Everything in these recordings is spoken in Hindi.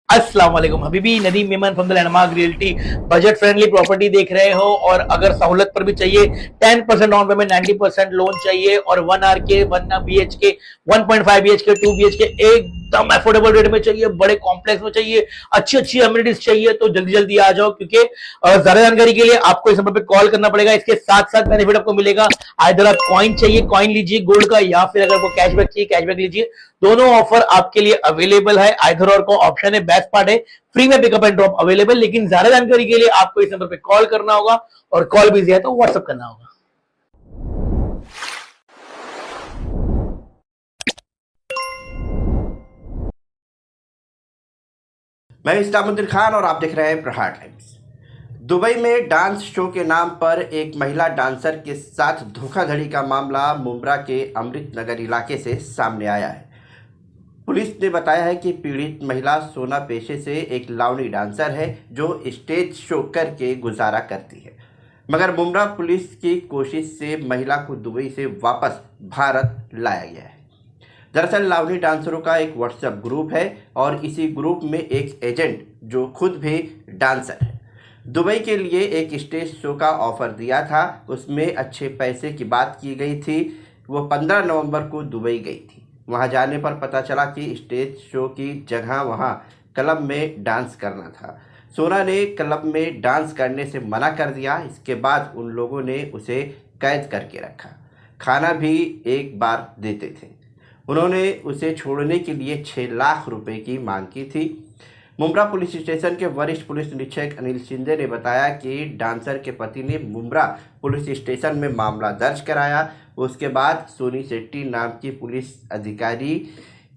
अस्सलाम वालेकुम Habibi Nadeem Memon from the landmark realty. Budget friendly property देख रहे हो और अगर सहूलत पर भी चाहिए 10% डाउन पेमेंट 90% लोन चाहिए और 1 आर के 1 BHK 1.5 BHK 2 BHK एकदम अफोर्डेबल रेट में चाहिए, बड़े कॉम्प्लेक्स में चाहिए, अच्छी अच्छी अम्यूनिटीज चाहिए तो जल्दी जल्दी आ जाओ, क्योंकि ज्यादा जानकारी के लिए आपको इस नंबर पे कॉल करना पड़ेगा। इसके साथ साथ बेनिफिट आपको मिलेगा, आइदर आप कॉइन चाहिए कॉइन लीजिए गोल्ड का, या फिर अगर आपको कैशबैक चाहिए कैशबैक लीजिए। दोनों ऑफर आपके लिए अवेलेबल है, आइदर और को ऑप्शन है। बेस्ट पार्ट है फ्री में पिकअप एंड ड्रॉप अवेलेबल, लेकिन ज्यादा जानकारी के लिए आपको इस नंबर पे कॉल करना होगा और कॉल बिजी है तो व्हाट्सअप करना होगा। मैं इस्लामुद्दीन खान और आप देख रहे हैं प्रहार टाइम्स। दुबई में डांस शो के नाम पर एक महिला डांसर के साथ धोखाधड़ी का मामला मुंब्रा के अमृत नगर इलाके से सामने आया है। पुलिस ने बताया है कि पीड़ित महिला सोना पेशे से एक लावनी डांसर है जो स्टेज शो करके गुजारा करती है, मगर मुंब्रा पुलिस की कोशिश से महिला को दुबई से वापस भारत लाया गया है। दरअसल लावनी डांसरों का एक व्हाट्सएप ग्रुप है और इसी ग्रुप में एक एजेंट जो खुद भी डांसर है दुबई के लिए एक स्टेज शो का ऑफर दिया था। उसमें अच्छे पैसे की बात की गई थी। वो 15 नवंबर को दुबई गई थी। वहां जाने पर पता चला कि स्टेज शो की जगह वहां क्लब में डांस करना था। सोना ने क्लब में डांस करने से मना कर दिया। इसके बाद उन लोगों ने उसे कैद करके रखा। खाना भी एक बार देते थे। उन्होंने उसे छोड़ने के लिए 6 लाख रुपए की मांग की थी। मुंब्रा पुलिस स्टेशन के वरिष्ठ पुलिस निरीक्षक अनिल शिंदे ने बताया कि डांसर के पति ने मुंब्रा पुलिस स्टेशन में मामला दर्ज कराया। उसके बाद सोनी शेट्टी नाम की पुलिस अधिकारी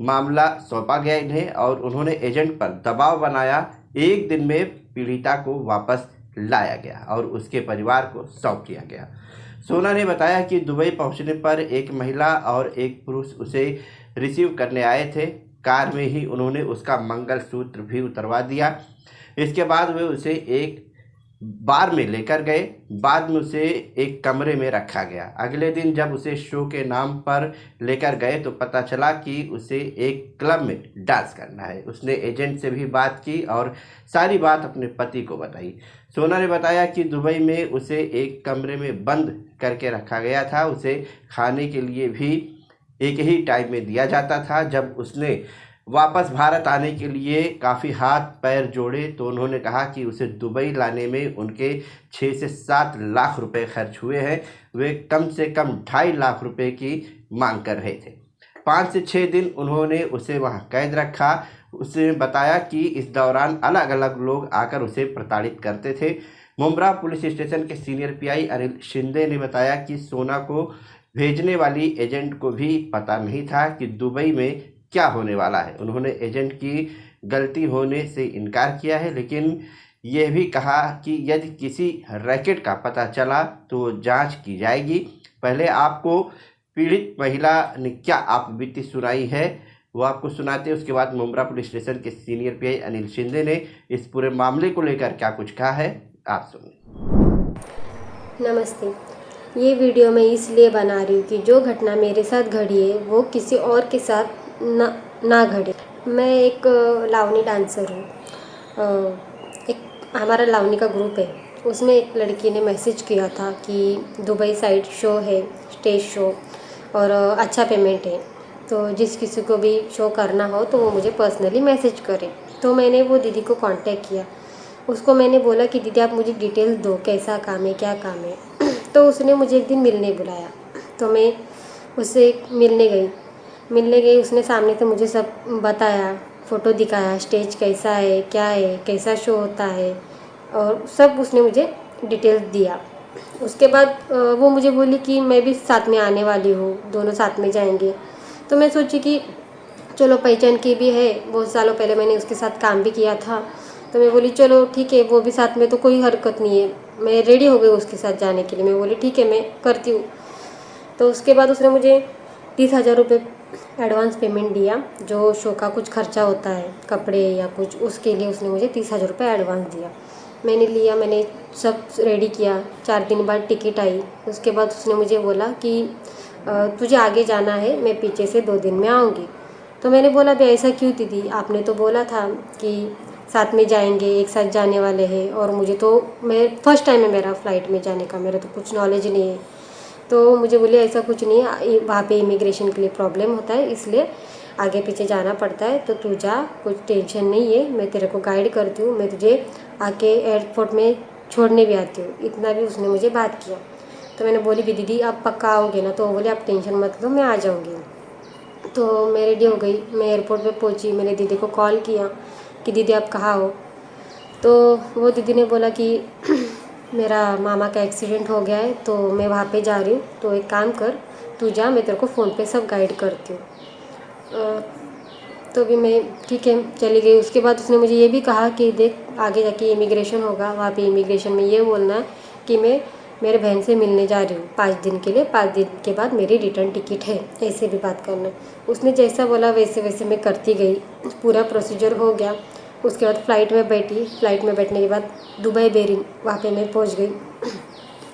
मामला सौंपा गया इन्हें और उन्होंने एजेंट पर दबाव बनाया। एक दिन में पीड़िता को वापस लाया गया और उसके परिवार को सौंप दिया गया। सोना ने बताया कि दुबई पहुंचने पर एक महिला और एक पुरुष उसे रिसीव करने आए थे। कार में ही उन्होंने उसका मंगलसूत्र भी उतरवा दिया। इसके बाद वे उसे एक बार में लेकर गए। बाद में उसे एक कमरे में रखा गया। अगले दिन जब उसे शो के नाम पर लेकर गए तो पता चला कि उसे एक क्लब में डांस करना है। उसने एजेंट से भी बात की और सारी बात अपने पति को बताई। सोना ने बताया कि दुबई में उसे एक कमरे में बंद करके रखा गया था। उसे खाने के लिए भी एक ही टाइम में दिया जाता था। जब उसने वापस भारत आने के लिए काफ़ी हाथ पैर जोड़े तो उन्होंने कहा कि उसे दुबई लाने में उनके 6 से 7 लाख रुपए खर्च हुए हैं। वे कम से कम 2.5 लाख रुपए की मांग कर रहे थे। 5 से 6 दिन उन्होंने उसे वहां कैद रखा। उसने बताया कि इस दौरान अलग अलग लोग आकर उसे प्रताड़ित करते थे। मुंब्रा पुलिस स्टेशन के सीनियर पीआई अनिल शिंदे ने बताया कि सोना को भेजने वाली एजेंट को भी पता नहीं था कि दुबई में क्या होने वाला है। उन्होंने एजेंट की गलती होने से इनकार किया है, लेकिन यह भी कहा कि यदि किसी रैकेट का पता चला तो जांच की जाएगी। पहले आपको पीड़ित महिला ने क्या आप बीती सुनाई है वो आपको सुनाते हैं। उसके बाद मुंब्रा पुलिस स्टेशन के सीनियर पीआई अनिल शिंदे ने इस पूरे मामले को लेकर क्या कुछ कहा है, आप सुनिए। नमस्ते। ये वीडियो मैं इसलिए बना रही हूँ कि जो घटना मेरे साथ घड़ी है वो किसी और के साथ ना घटे। मैं एक लावनी डांसर हूँ। एक हमारा लावनी का ग्रुप है, उसमें एक लड़की ने मैसेज किया था कि दुबई साइड शो है, स्टेज शो, और अच्छा पेमेंट है, तो जिस किसी को भी शो करना हो तो वो मुझे पर्सनली मैसेज करे। तो मैंने वो दीदी को कांटेक्ट किया। उसको मैंने बोला कि दीदी आप मुझे डिटेल दो, कैसा काम है, क्या काम है। तो उसने मुझे एक दिन मिलने बुलाया, तो मैं उससे मिलने गई। उसने सामने से मुझे सब बताया, फ़ोटो दिखाया, स्टेज कैसा है, क्या है, कैसा शो होता है, और सब उसने मुझे डिटेल्स दिया। उसके बाद वो मुझे बोली कि मैं भी साथ में आने वाली हूँ, दोनों साथ में जाएंगे। तो मैं सोची कि चलो पहचान की भी है, बहुत सालों पहले मैंने उसके साथ काम भी किया था, तो मैं बोली चलो ठीक है, वो भी साथ में तो कोई हरकत नहीं है। मैं रेडी हो गई उसके साथ जाने के लिए। मैं बोली ठीक है मैं करती हूँ। तो उसके बाद उसने मुझे 30,000 रुपये एडवांस पेमेंट दिया। जो शो का कुछ खर्चा होता है, कपड़े या कुछ, उसके लिए उसने मुझे 30,000 रुपये एडवांस दिया। मैंने लिया, मैंने सब रेडी किया। 4 दिन बाद टिकट आई। उसके बाद उसने मुझे बोला कि तुझे आगे जाना है, मैं पीछे से 2 दिन में आऊँगी। तो मैंने बोला भी ऐसा क्यों दीदी, आपने तो बोला था कि साथ में जाएंगे, एक साथ जाने वाले हैं, और मुझे तो मैं फर्स्ट टाइम है मेरा फ़्लाइट में जाने का, मेरा तो कुछ नॉलेज नहीं है। तो मुझे बोले ऐसा कुछ नहीं है, वहाँ पे इमिग्रेशन के लिए प्रॉब्लम होता है, इसलिए आगे पीछे जाना पड़ता है, तो तू जा, कुछ टेंशन नहीं है, मैं तेरे को गाइड करती हूँ, मैं तुझे आके एयरपोर्ट में छोड़ने भी आती हूँ। इतना भी उसने मुझे बात किया। तो मैंने बोली भी दीदी आप पक्का आओगे ना? तो वो बोले आप टेंशन मत लो, मैं आ जाऊँगी। तो मैं रेडी हो गई, मैं एयरपोर्ट पे पहुंची, मैंने दीदी को कॉल किया कि दीदी आप कहाँ हो? तो वो दीदी ने बोला कि मेरा मामा का एक्सीडेंट हो गया है, तो मैं वहाँ पे जा रही हूँ, तो एक काम कर, तू जा, मैं तेरे को फ़ोन पे सब गाइड करती हूँ। तो भी मैं ठीक है चली गई। उसके बाद उसने मुझे ये भी कहा कि देख आगे जाके इमिग्रेशन होगा, वहाँ पे इमिग्रेशन में ये बोलना है कि मैं मेरे बहन से मिलने जा रही हूँ 5 दिन के लिए, 5 दिन के बाद मेरी रिटर्न टिकट है, ऐसे भी बात करना। उसने जैसा बोला वैसे वैसे मैं करती गई, पूरा प्रोसीजर हो गया। उसके बाद फ़्लाइट में बैठी, फ़्लाइट में बैठने के बाद दुबई बेरिंग वहाँ पे मैं पहुँच गई।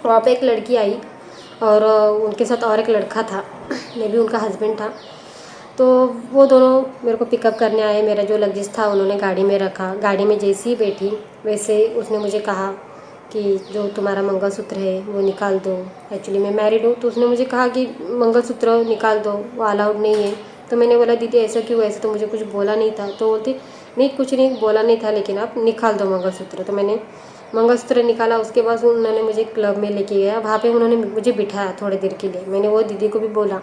वहाँ पे एक लड़की आई और उनके साथ और एक लड़का था, मैं भी उनका हस्बैंड था। तो वो दोनों मेरे को पिकअप करने आए, मेरा जो लगेज था उन्होंने गाड़ी में रखा। गाड़ी में जैसे ही बैठी वैसे उसने मुझे कहा कि जो तुम्हारा मंगलसूत्र है वो निकाल दो। एक्चुअली मैं मैरिड हूँ, तो उसने मुझे कहा कि मंगलसूत्र निकाल दो, वो अलाउड नहीं है। तो मैंने बोला दीदी ऐसा क्यों? ऐसे तो मुझे कुछ बोला नहीं था। तो बोलती नहीं कुछ नहीं बोला नहीं था, लेकिन आप निकाल दो मंगलसूत्र। तो मैंने मंगलसूत्र निकाला। उसके बाद उन्होंने मुझे क्लब में लेके गया, वहाँ पे उन्होंने मुझे बिठाया थोड़ी देर के लिए। मैंने वो दीदी को भी बोला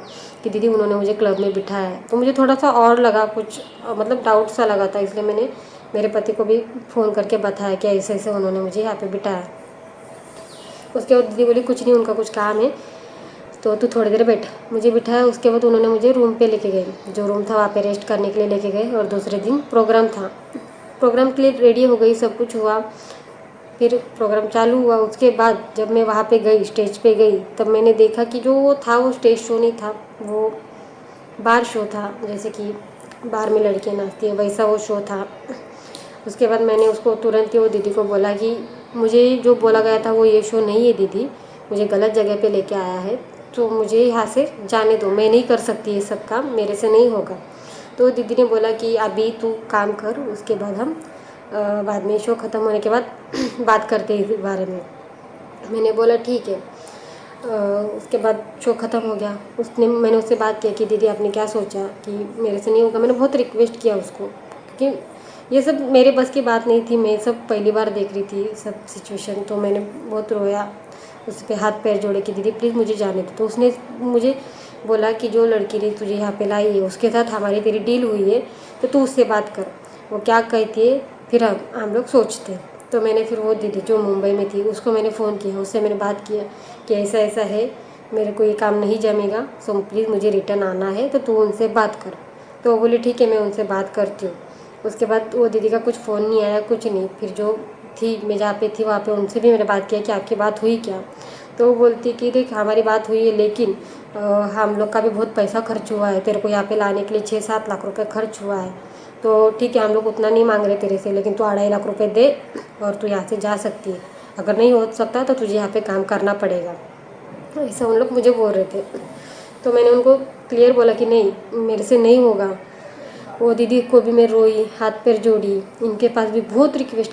कि दीदी उन्होंने मुझे क्लब में बिठाया है। तो मुझे थोड़ा सा और लगा कुछ, मतलब डाउट सा लगा था, इसलिए मैंने मेरे पति को भी फ़ोन करके बताया कि ऐसे ऐसे उन्होंने मुझे यहाँ पे बिठाया। उसके बाद दीदी बोली कुछ नहीं, उनका कुछ काम है, तो तू थोड़ी देर बैठ। मुझे बिठाया। उसके बाद उन्होंने मुझे रूम पे लेके गए, जो रूम था वहाँ पे रेस्ट करने के लिए लेके गए। और दूसरे दिन प्रोग्राम था, प्रोग्राम के लिए रेडी हो गई, सब कुछ हुआ। फिर प्रोग्राम चालू हुआ। उसके बाद जब मैं वहाँ पे गई, स्टेज पे गई, तब मैंने देखा कि जो वो था वो स्टेज शो नहीं था, वो बार शो था। जैसे कि बार में लड़कियाँ नाचती हैं वैसा वो शो था। उसके बाद मैंने उसको तुरंत ही वो दीदी को बोला कि मुझे जो बोला गया था वो ये शो नहीं है दीदी, मुझे गलत जगह पे लेके आया है, तो मुझे यहाँ से जाने दो, मैं नहीं कर सकती ये सब काम, मेरे से नहीं होगा। तो दीदी ने बोला कि अभी तू काम कर, उसके बाद हम बाद में शो ख़त्म होने के बाद बात करते हैं इस बारे में। मैंने बोला ठीक है। उसके बाद शो ख़त्म हो गया। मैंने उससे बात किया कि दीदी आपने क्या सोचा कि मेरे से नहीं होगा। मैंने बहुत रिक्वेस्ट किया उसको, क्योंकि ये सब मेरे बस की बात नहीं थी, मैं सब पहली बार देख रही थी सब सिचुएशन। तो मैंने बहुत रोया, उस पर हाथ पैर जोड़े कि दीदी प्लीज़ मुझे जाने दो। तो उसने मुझे बोला कि जो लड़की ने तुझे यहाँ पे लाई है उसके साथ हमारी तेरी डील हुई है, तो तू उससे बात कर, वो क्या कहती है फिर हम लोग सोचते हैं। तो मैंने फिर वो दीदी जो मुंबई में थी उसको मैंने फ़ोन किया, उससे मैंने बात किया कि ऐसा ऐसा है, मेरे को ये काम नहीं जमेगा, सो प्लीज़ मुझे रिटर्न आना है, तो तू उनसे बात कर। तो वो बोली ठीक है मैं उनसे बात करती हूँ। उसके बाद वो दीदी का कुछ फ़ोन नहीं आया, कुछ नहीं। फिर जो थी, मैं जहाँ पे थी वहाँ पे उनसे भी मैंने बात किया कि आपकी बात हुई क्या? तो वो बोलती कि देख हमारी बात हुई है, लेकिन हम लोग का भी बहुत पैसा खर्च हुआ है, तेरे को यहाँ पे लाने के लिए 6-7 लाख रुपए खर्च हुआ है। तो ठीक है हम लोग उतना नहीं मांग रहे तेरे से, लेकिन तू 2.5 लाख रुपए दे और तू यहाँ से जा सकती है। अगर नहीं हो सकता तो तुझे यहाँ पे काम करना पड़ेगा, ऐसा उन लोग मुझे बोल रहे थे। तो मैंने उनको क्लियर बोला कि नहीं मेरे से नहीं होगा। वो दीदी को भी मैं रोई, हाथ पैर जोड़ी, इनके पास भी बहुत रिक्वेस्ट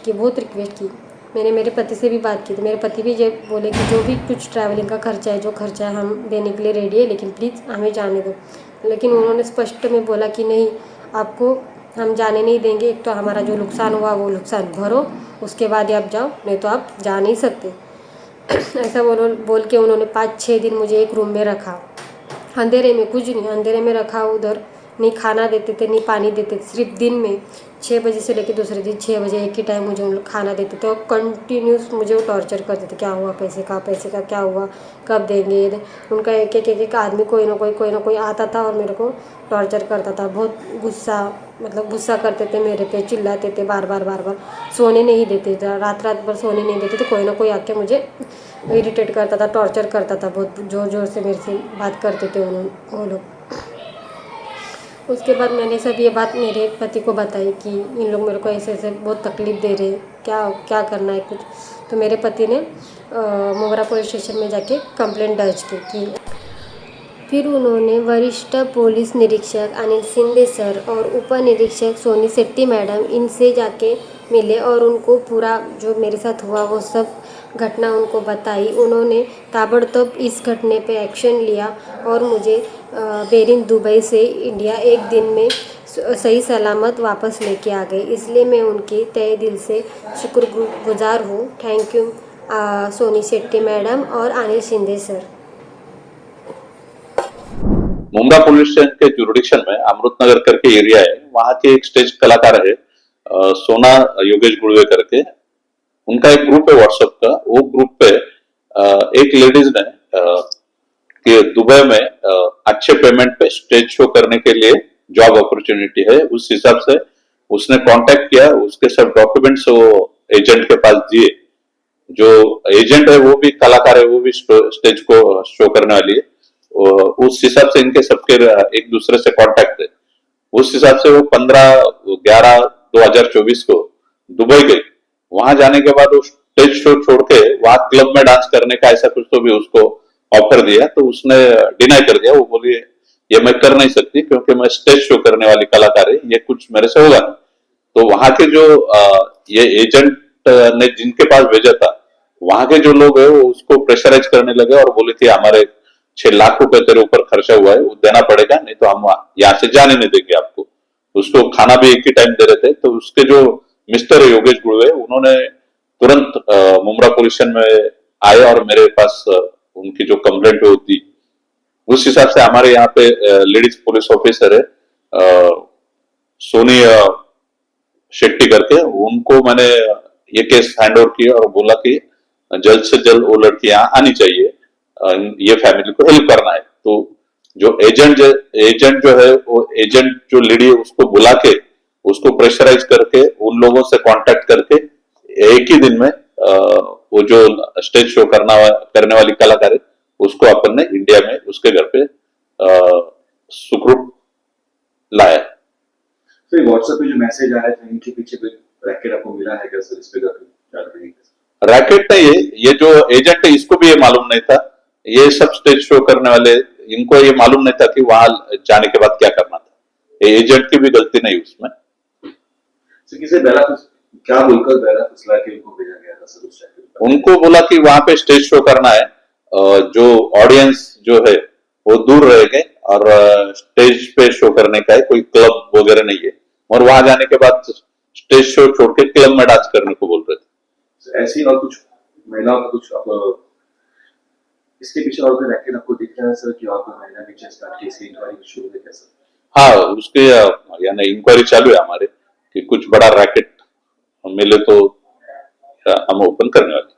की। मैंने मेरे पति से भी बात की, तो मेरे पति भी ये बोले कि जो भी कुछ ट्रैवलिंग का खर्चा है, जो खर्चा है हम देने के लिए रेडी है, लेकिन प्लीज़ हमें जाने दो। लेकिन उन्होंने स्पष्ट में बोला कि नहीं आपको हम जाने नहीं देंगे, एक तो हमारा जो नुकसान हुआ वो नुकसान भरो, उसके बाद ही आप जाओ, नहीं तो आप जा नहीं सकते। ऐसा बोल के उन्होंने 5-6 दिन मुझे एक रूम में रखा, अंधेरे में, कुछ नहीं, अंधेरे में रखा। उधर नहीं खाना देते थे, नहीं पानी देते थे। सिर्फ दिन में 6 बजे से लेकर दूसरे दिन 6 बजे एक ही टाइम मुझे उन लोग खाना देते थे, और कंटिन्यूस मुझे वो टॉर्चर करते थे, क्या हुआ पैसे का क्या हुआ, कब देंगे। उनका एक आदमी कोई ना कोई आता था और मेरे को टॉर्चर करता था। बहुत गुस्सा करते थे मेरे पे, चिल्लाते थे बार बार, सोने नहीं देते थे, रात भर सोने नहीं देते थे। कोई ना कोई आके मुझे इरिटेट करता था, टॉर्चर करता था, बहुत ज़ोर से मेरे से बात करते थे वो लोग। उसके बाद मैंने सब ये बात मेरे पति को बताई कि इन लोग मेरे को ऐसे ऐसे बहुत तकलीफ़ दे रहे हैं, क्या करना है कुछ। तो मेरे पति ने मुब्रा पुलिस स्टेशन में जाके कंप्लेंट दर्ज की कि फिर उन्होंने वरिष्ठ पुलिस निरीक्षक अनिल शिंदे सर और उप निरीक्षक सोनी शेट्टी मैडम इनसे जाके मिले और उनको पूरा जो मेरे साथ हुआ वो सब घटना उनको बताई। उन्होंने ताबड़तोड़ इस घटने पे एक्शन लिया और मुझे बेरिन दुबई से इंडिया एक दिन में सही सलामत वापस लेके आ गई। इसलिए मैं उनकी तहे दिल से शुक्रगुजार हूँ। Thank you Soni Shetty madam और Anil Shinde sir. Mumbra police station के जुरिडिक्शन में अमृतनगर करके एरिया है, वहां के एक स्टेज कलाकार है सोना योगेश गुड़वे करके, उनका एक ग्रुप है व्हाट्सएप का। वो ग्रुप पे एक लेडीज ने कि दुबई में अच्छे पेमेंट पे स्टेज शो करने के लिए जॉब अपॉर्चुनिटी है, उस हिसाब से उसने कांटेक्ट किया। उसके सब डॉक्यूमेंट्स वो एजेंट के पास दिए। जो एजेंट है वो भी कलाकार है, वो भी स्टेज को शो करने वाली है। उस हिसाब से इनके सबके एक दूसरे से कांटेक्ट है। उस हिसाब से वो 15/11/2024 को दुबई गई। वहां जाने के बाद वो स्टेज शो छोड़ के वहां क्लब में डांस करने का ऐसा कुछ तो भी उसको ऑफर दिया, तो उसने डिनाई कर दिया। वो बोली ये मैं कर नहीं सकती क्योंकि मैं स्टेज शो करने वाली कलाकार है, ये कुछ मेरे से होगा नहीं। तो वहां के जो ये एजेंट ने जिनके पास भेजा था, वहां के जो लोग है वो उसको प्रेशराइज करने लगे और बोले थे हमारे 6 लाख रुपए तेरे ऊपर खर्चा हुआ है, वो देना पड़ेगा, नहीं तो हम यहाँ से जाने नहीं देंगे आपको। उसको खाना भी एक ही टाइम दे रहे थे। तो उसके जो मिस्टर योगेश गुड़वे, उन्होंने तुरंत मुंब्रा पुलिस स्टेशन में आए और मेरे पास उनकी जो कंप्लेंट है वो दी। उस हिसाब से हमारे यहाँ पे लेडीज पुलिस ऑफिसर है सोनी शेट्टी करके, उनको मैंने ये केस हैंड ओवर किया और बोला कि जल्द से जल्द वो लड़की यहाँ आनी चाहिए, ये फैमिली को हेल्प करना है। तो जो एजेंट जो है वो एजेंट जो लेडी है उसको बुला के उसको प्रेशराइज करके उन लोगों से कांटेक्ट करके एक ही दिन में वो जो स्टेज शो करने वाली कलाकार है उसको अपन ने इंडिया में उसके घर पे सुखरूप लाया। तो व्हाट्सएप पे जो मैसेज आया था इनके पीछे कोई रैकेट आपको मिला है क्या सर? इस पे रैकेट नहीं है, ये जो एजेंट है इसको भी ये मालूम नहीं था। ये सब स्टेज शो करने वाले, इनको ये मालूम नहीं था कि वहां जाने के बाद क्या करना था। एजेंट की भी गलती नहीं उसमें। किसे क्या बोलकर बेला फुसला के उनको भेजा गया था सर उस टाइम? उनको बोला कि वहां पे स्टेज शो करना है, जो ऑडियंस जो है वो दूर रहेंगे और स्टेज पे शो करने का है, कोई क्लब वगैरह नहीं है। और वहां जाने के बाद स्टेज शो छोड़ के क्लब में डांस करने को बोल रहे थे। ऐसी और कुछ महिलाओं का कुछ आप इसके पीछे और कोई रैकेट आपको दिख रहा है सर कि आपको महिला पीछे स्टार्ट की इसकी इंक्वायरी शुरू है क्या सर? हाँ, उसके यानी इंक्वायरी चालू है हमारे कि कुछ बड़ा रैकेट मिले तो हम ओपन करने वाले।